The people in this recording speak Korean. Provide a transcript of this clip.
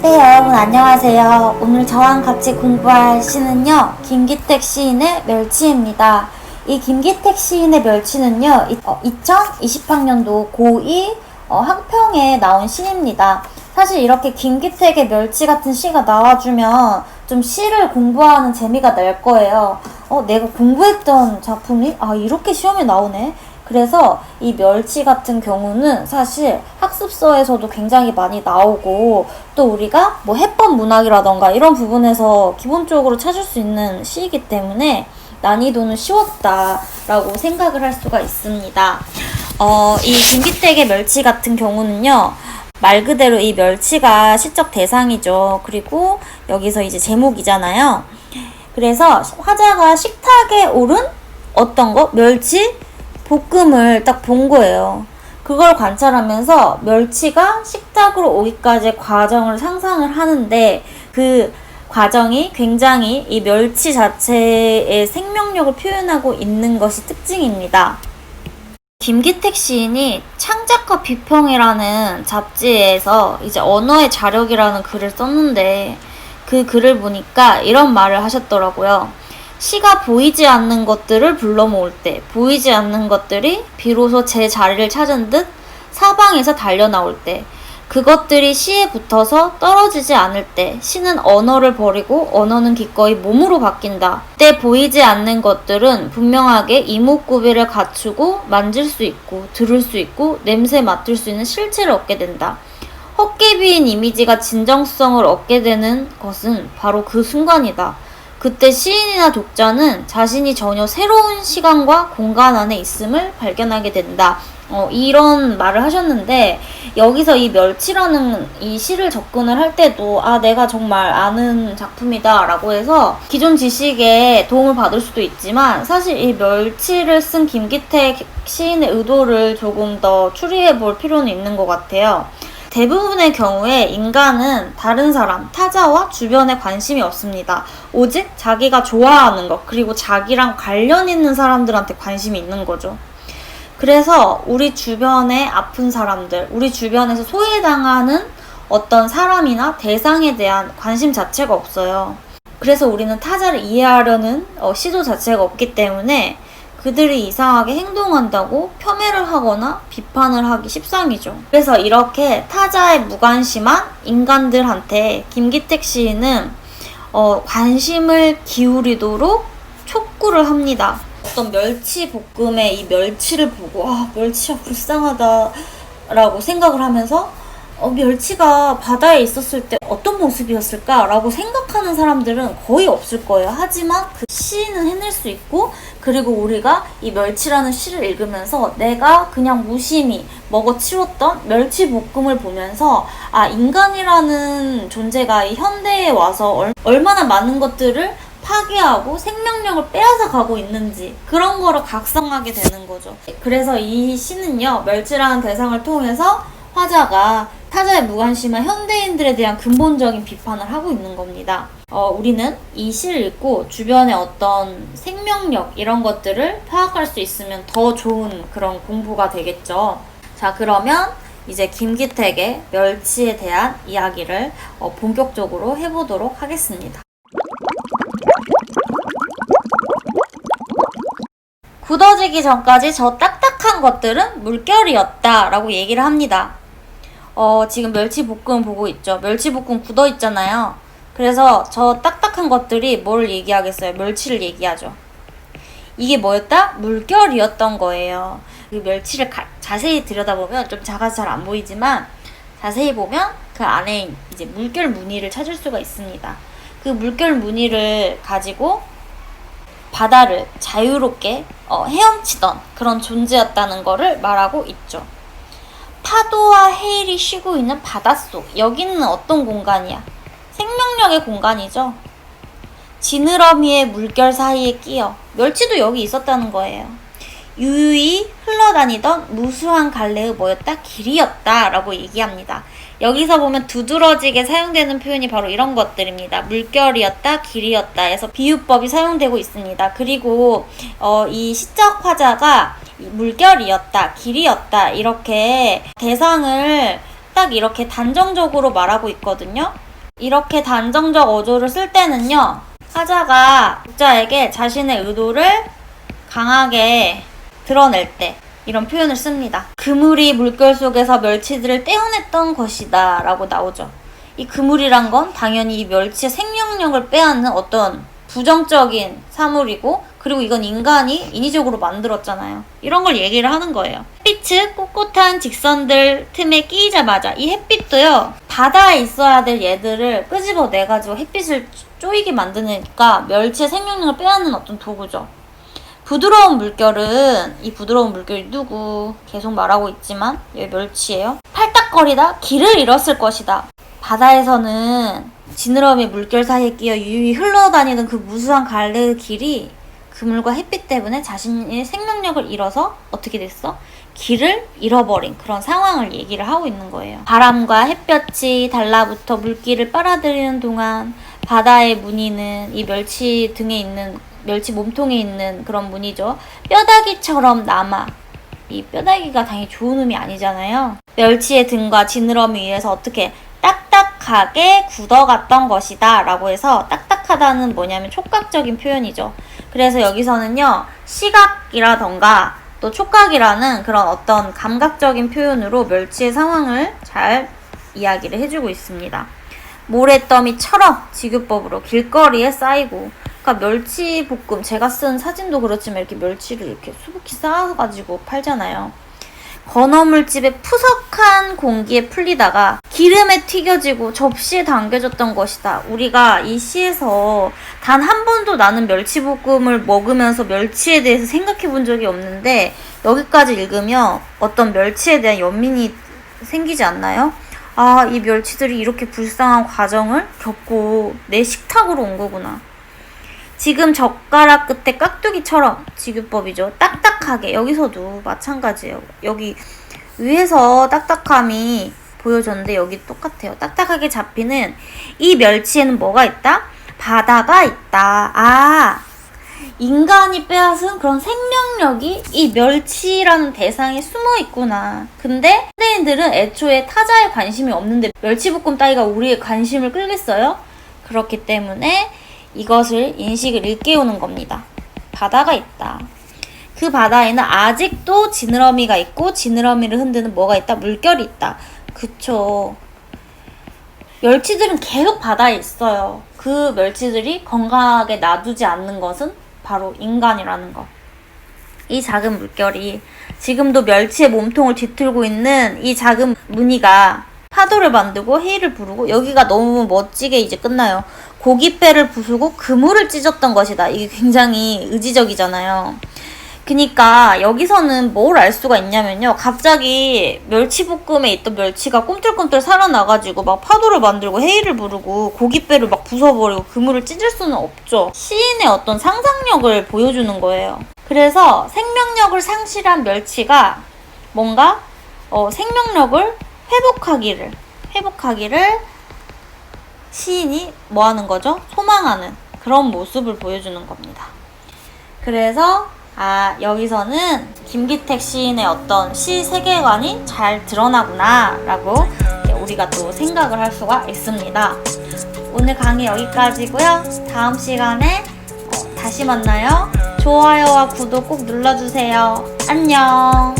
네, 여러분 안녕하세요. 오늘 저랑 같이 공부할 시는요, 김기택 시인의 멸치입니다. 이 김기택 시인의 멸치는요, 2020학년도 고2 학평에 나온 시입니다. 사실 이렇게 김기택의 멸치 같은 시가 나와주면 좀 시를 공부하는 재미가 날 거예요. 내가 공부했던 작품이 이렇게 시험에 나오네. 그래서 이 멸치 같은 경우는 사실 학습서에서도 굉장히 많이 나오고, 또 우리가 뭐 해법 문학이라던가 이런 부분에서 기본적으로 찾을 수 있는 시이기 때문에 난이도는 쉬웠다라고 생각을 할 수가 있습니다. 이 김기택의 멸치 같은 경우는요, 말 그대로 이 멸치가 시적 대상이죠. 그리고 여기서 이제 제목이잖아요. 그래서 화자가 식탁에 오른 어떤 거? 멸치 볶음을 딱 본 거예요. 그걸 관찰하면서 멸치가 식탁으로 오기까지의 과정을 상상을 하는데, 그 과정이 굉장히 이 멸치 자체의 생명력을 표현하고 있는 것이 특징입니다. 김기택 시인이 창작과 비평이라는 잡지에서 이제 언어의 자력이라는 글을 썼는데, 그 글을 보니까 이런 말을 하셨더라고요. 시가 보이지 않는 것들을 불러 모을 때, 보이지 않는 것들이 비로소 제 자리를 찾은 듯 사방에서 달려나올 때, 그것들이 시에 붙어서 떨어지지 않을 때, 시는 언어를 버리고 언어는 기꺼이 몸으로 바뀐다. 그때 보이지 않는 것들은 분명하게 이목구비를 갖추고 만질 수 있고 들을 수 있고 냄새 맡을 수 있는 실체를 얻게 된다. 헛개 비인 이미지가 진정성을 얻게 되는 것은 바로 그 순간이다. 그때 시인이나 독자는 자신이 전혀 새로운 시간과 공간 안에 있음을 발견하게 된다. 이런 말을 하셨는데, 여기서 이 멸치라는 이 시를 접근을 할 때도 내가 정말 아는 작품이다 라고 해서 기존 지식에 도움을 받을 수도 있지만, 사실 이 멸치를 쓴 김기택 시인의 의도를 조금 더 추리해 볼 필요는 있는 것 같아요. 대부분의 경우에 인간은 다른 사람, 타자와 주변에 관심이 없습니다. 오직 자기가 좋아하는 것, 그리고 자기랑 관련 있는 사람들한테 관심이 있는 거죠. 그래서 우리 주변의 아픈 사람들, 우리 주변에서 소외당하는 어떤 사람이나 대상에 대한 관심 자체가 없어요. 그래서 우리는 타자를 이해하려는 시도 자체가 없기 때문에 그들이 이상하게 행동한다고 폄훼를 하거나 비판을 하기 십상이죠. 그래서 이렇게 타자에 무관심한 인간들한테 김기택 시인은 관심을 기울이도록 촉구를 합니다. 어떤 멸치 볶음에 이 멸치를 보고 멸치가 불쌍하다 라고 생각을 하면서 멸치가 바다에 있었을 때 어떤 모습이었을까 라고 생각하는 사람들은 거의 없을 거예요. 하지만 그 시는 해낼 수 있고, 그리고 우리가 이 멸치라는 시를 읽으면서 내가 그냥 무심히 먹어치웠던 멸치 볶음을 보면서 인간이라는 존재가 이 현대에 와서 얼마나 많은 것들을 파괴하고 생명력을 빼앗아 가고 있는지, 그런 거를 각성하게 되는 거죠. 그래서 이 시는요, 멸치라는 대상을 통해서 화자가 타자에 무관심한 현대인들에 대한 근본적인 비판을 하고 있는 겁니다. 우리는 이 시를 읽고 주변의 어떤 생명력 이런 것들을 파악할 수 있으면 더 좋은 그런 공부가 되겠죠. 자, 그러면 이제 김기택의 멸치에 대한 이야기를 본격적으로 해보도록 하겠습니다. 굳어지기 전까지 저 딱딱한 것들은 물결이었다 라고 얘기를 합니다. 지금 멸치볶음 보고 있죠. 멸치볶음 굳어 있잖아요. 그래서 저 딱딱한 것들이 뭘 얘기하겠어요? 멸치를 얘기하죠. 이게 뭐였다? 물결이었던 거예요. 그 멸치를 자세히 들여다보면 좀 작아서 잘 안 보이지만, 자세히 보면 그 안에 이제 물결 무늬를 찾을 수가 있습니다. 그 물결 무늬를 가지고 바다를 자유롭게 헤엄치던 그런 존재였다는 거를 말하고 있죠. 파도와 해일이 쉬고 있는 바닷속, 여기는 어떤 공간이야? 생명력의 공간이죠. 지느러미의 물결 사이에 끼어, 멸치도 여기 있었다는 거예요. 유유히 흘러다니던 무수한 갈래의 뭐였다? 길이었다 라고 얘기합니다. 여기서 보면 두드러지게 사용되는 표현이 바로 이런 것들입니다. 물결이었다, 길이었다 해서 비유법이 사용되고 있습니다. 그리고 이 시적 화자가 물결이었다, 길이었다 이렇게 대상을 딱 이렇게 단정적으로 말하고 있거든요. 이렇게 단정적 어조를 쓸 때는요, 화자가 독자에게 자신의 의도를 강하게 드러낼 때 이런 표현을 씁니다. 그물이 물결 속에서 멸치들을 떼어냈던 것이다 라고 나오죠. 이 그물이란 건 당연히 이 멸치의 생명력을 빼앗는 어떤 부정적인 사물이고, 그리고 이건 인간이 인위적으로 만들었잖아요. 이런 걸 얘기를 하는 거예요. 햇빛은 꼿꼿한 직선들 틈에 끼이자마자, 이 햇빛도요, 바다에 있어야 될 얘들을 끄집어내가지고 햇빛을 쪼이게 만드니까 멸치의 생명력을 빼앗는 어떤 도구죠. 부드러운 물결은, 이 부드러운 물결이 누구? 계속 말하고 있지만 여기 멸치예요. 팔딱거리다 길을 잃었을 것이다. 바다에서는 지느러미 물결 사이에 끼어 유유히 흘러다니던 그 무수한 갈래의 길이 그물과 햇빛 때문에 자신의 생명력을 잃어서 어떻게 됐어? 길을 잃어버린 그런 상황을 얘기를 하고 있는 거예요. 바람과 햇볕이 달라붙어 물길을 빨아들이는 동안 바다의 무늬는 이 멸치 등에 있는, 멸치 몸통에 있는 그런 무늬죠, 뼈다귀처럼 남아. 이 뼈다귀가 당연히 좋은 의미 아니잖아요. 멸치의 등과 지느러미 위에서 어떻게 딱딱하게 굳어갔던 것이다 라고 해서, 딱딱하다는 뭐냐면 촉각적인 표현이죠. 그래서 여기서는요, 시각이라던가 또 촉각이라는 그런 어떤 감각적인 표현으로 멸치의 상황을 잘 이야기를 해주고 있습니다. 모래더미처럼 지규법으로 길거리에 쌓이고, 그러니까 멸치볶음, 제가 쓴 사진도 그렇지만 이렇게 멸치를 이렇게 수북히 쌓아가지고 팔잖아요. 건어물집의 푸석한 공기에 풀리다가 기름에 튀겨지고 접시에 담겨졌던 것이다. 우리가 이 시에서 단 한 번도 나는 멸치볶음을 먹으면서 멸치에 대해서 생각해 본 적이 없는데, 여기까지 읽으면 어떤 멸치에 대한 연민이 생기지 않나요? 아, 이 멸치들이 이렇게 불쌍한 과정을 겪고 내 식탁으로 온 거구나. 지금 젓가락 끝에 깍두기처럼, 지규법이죠. 딱딱하게, 여기서도 마찬가지예요. 여기 위에서 딱딱함이 보여줬는데 여기 똑같아요. 딱딱하게 잡히는 이 멸치에는 뭐가 있다? 바다가 있다. 아, 인간이 빼앗은 그런 생명력이 이 멸치라는 대상에 숨어 있구나. 근데 현대인들은 애초에 타자에 관심이 없는데 멸치볶음 따위가 우리의 관심을 끌겠어요? 그렇기 때문에 이것을 인식을 일깨우는 겁니다. 바다가 있다. 그 바다에는 아직도 지느러미가 있고, 지느러미를 흔드는 뭐가 있다? 물결이 있다. 그쵸. 멸치들은 계속 바다에 있어요. 그 멸치들이 건강하게 놔두지 않는 것은 바로 인간이라는 것. 이 작은 물결이 지금도 멸치의 몸통을 뒤틀고 있는 이 작은 무늬가 파도를 만들고 해일을 부르고, 여기가 너무 멋지게 이제 끝나요. 고깃배를 부수고 그물을 찢었던 것이다. 이게 굉장히 의지적이잖아요. 그니까 여기서는 뭘 알 수가 있냐면요, 갑자기 멸치볶음에 있던 멸치가 꿈틀꿈틀 살아나가지고 막 파도를 만들고 해일을 부르고 고깃배를 막 부숴버리고 그물을 찢을 수는 없죠. 시인의 어떤 상상력을 보여주는 거예요. 그래서 생명력을 상실한 멸치가 뭔가 생명력을 회복하기를 시인이 뭐 하는 거죠? 소망하는 그런 모습을 보여주는 겁니다. 그래서 여기서는 김기택 시인의 어떤 시 세계관이 잘 드러나구나 라고 우리가 또 생각을 할 수가 있습니다. 오늘 강의 여기까지고요. 다음 시간에 다시 만나요. 좋아요와 구독 꼭 눌러주세요. 안녕.